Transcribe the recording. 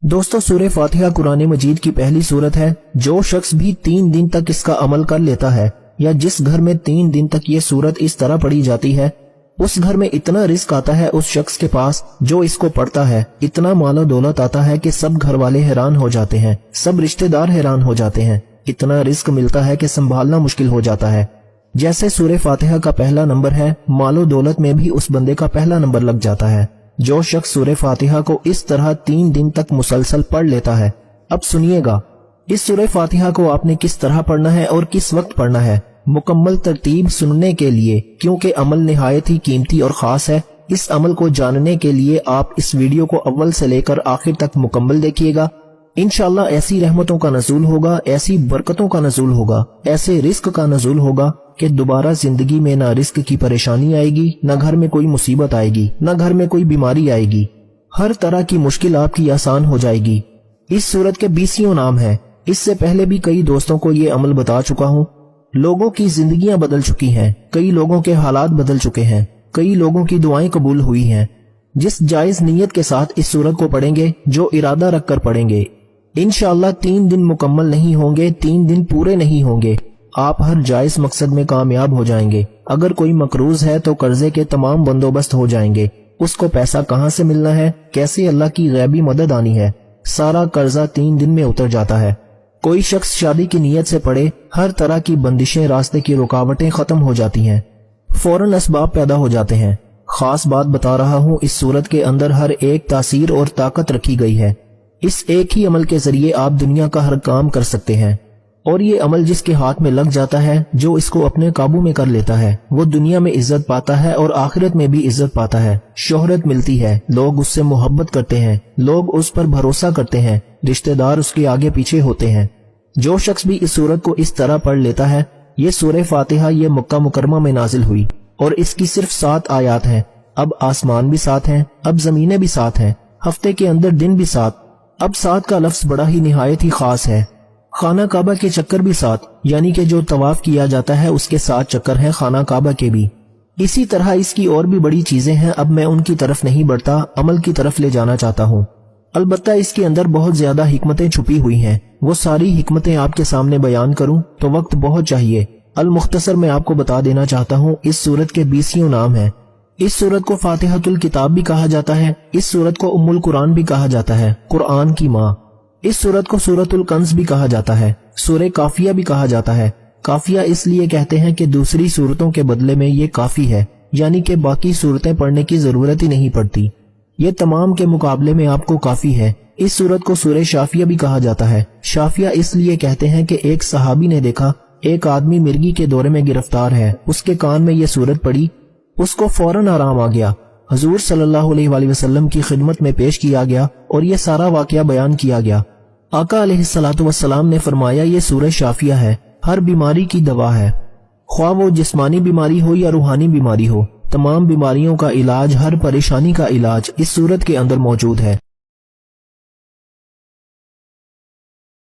दोस्तों, सूरह फातिहा कुरान मजीद की पहली सूरत है। जो शख्स भी 3 दिन तक इसका अमल कर लेता है या जिस घर में 3 दिन तक ये सूरत इस तरह पढ़ी जाती है, उस घर में इतना रिस्क आता है उस शख्स के पास जो इसको पढ़ता है, इतना मालो दौलत आता है कि सब घर वाले हैरान हो जाते हैं, सब रिश्तेदार हैरान हो जाते हैं। इतना रिस्क मिलता है कि संभालना मुश्किल हो जाता है। जैसे सूरह फातिहा का पहला नंबर है, मालो दौलत में भी उस बंदे का पहला नंबर लग जाता है जो शख्स सूरह फातिहा को इस तरह 3 दिन तक मुसलसल पढ़ लेता है। अब सुनिएगा, इस सूरह फातिहा को आपने किस तरह पढ़ना है और किस वक्त पढ़ना है, मुकम्मल तरतीब सुनने के लिए, क्योंकि अमल निहायत ही कीमती और खास है। इस अमल को जानने के लिए आप इस वीडियो को अव्वल से लेकर आखिर तक मुकम्मल देखिएगा। इंशाअल्लाह ऐसी रहमतों का नज़ूल होगा, ऐसी बरकतों का नज़ूल होगा, ऐसे रिस्क का नज़ूल होगा कि दोबारा जिंदगी में ना रिस्क की परेशानी आएगी, न घर में कोई मुसीबत आएगी, न घर में कोई बीमारी आएगी। हर तरह की मुश्किल आपकी आसान हो जाएगी। इस सूरत के 20 नाम हैं। इससे पहले भी कई दोस्तों को ये अमल बता चुका हूँ। लोगों की जिंदगियां बदल चुकी हैं, कई लोगों के हालात बदल चुके हैं, कई लोगों की दुआएं कबूल हुई हैं। जिस जायज नीयत के साथ इस सूरत को पढ़ेंगे, जो इरादा रखकर पढ़ेंगे, इंशाअल्लाह 3 दिन मुकम्मल नहीं होंगे, 3 दिन पूरे नहीं होंगे, आप हर जायज मकसद में कामयाब हो जाएंगे। अगर कोई मकरूज है तो कर्जे के तमाम बंदोबस्त हो जाएंगे। उसको पैसा कहाँ से मिलना है, कैसे अल्लाह की गैबी मदद आनी है, सारा कर्जा 3 दिन में उतर जाता है। कोई शख्स शादी की नीयत से पढ़े, हर तरह की बंदिशें, रास्ते की रुकावटें खत्म हो जाती हैं, फौरन असबाब पैदा हो जाते हैं। खास बात बता रहा हूँ, इस सूरत के अंदर हर एक तासीर और ताकत रखी गई है। इस एक ही अमल के जरिए आप दुनिया का हर काम कर सकते हैं। और ये अमल जिसके हाथ में लग जाता है, जो इसको अपने काबू में कर लेता है, वो दुनिया में इज्जत पाता है और आखिरत में भी इज्जत पाता है। शोहरत मिलती है, लोग उससे मोहब्बत करते हैं, लोग उस पर भरोसा करते हैं, रिश्तेदार उसके आगे पीछे होते हैं। जो शख्स भी इस सूरत को इस तरह पढ़ लेता है, ये सूरह फातिहा ये मक्का मुकरमा में नाजिल हुई और इसकी सिर्फ 7 आयात हैं। अब आसमान भी 7 हैं, अब जमीनें भी 7 हैं, हफ्ते के अंदर दिन भी 7। अब 7 का लफ्ज बड़ा ही निहायत ही खास है। खाना काबा के चक्कर भी 7, यानी कि जो तवाफ किया जाता है उसके 7 चक्कर हैं खाना काबा के भी। इसी तरह इसकी और भी बड़ी चीजें हैं। अब मैं उनकी तरफ नहीं बढ़ता, अमल की तरफ ले जाना चाहता हूँ। अलबत्ता इसके अंदर बहुत ज्यादा हिकमतें छुपी हुई हैं। वो सारी हिकमतें आपके सामने बयान करूं तो वक्त बहुत चाहिए। अल मुख्तसर मैं आपको बता देना चाहता हूँ, इस सूरत के 20 नाम हैं। इस सूरत को फातिहतुल किताब भी कहा जाता है। इस सूरत को उम्मुल कुरान भी कहा जाता है, कुरान की माँ। इस सूरत को सूरतुल कंज भी कहा जाता है, सूरह काफिया भी कहा जाता है। काफिया इसलिए कहते हैं कि दूसरी सूरतों के बदले में ये काफी है, यानी कि बाकी सूरतें पढ़ने की जरूरत ही नहीं पड़ती, ये तमाम के मुकाबले में आपको काफी है। इस सूरत को सूरह शाफिया भी कहा जाता है। शाफिया इसलिए कहते हैं कि एक सहाबी ने देखा एक आदमी मिर्गी के दौरे में गिरफ्तार है, उसके कान में ये सूरत पड़ी, उसको फौरन आराम आ गया। हुजूर सल्लल्लाहु अलैहि वसल्लम की खिदमत में पेश किया गया और ये सारा वाकया बयान किया गया। आका अलैहिस्सलातु वस्सलाम ने फरमाया, ये सूरह शाफिया है, हर बीमारी की दवा है, ख्वाह वो जिस्मानी बीमारी हो या रूहानी बीमारी हो, तमाम बीमारियों का इलाज, हर परेशानी का इलाज इस सूरत के अंदर मौजूद है।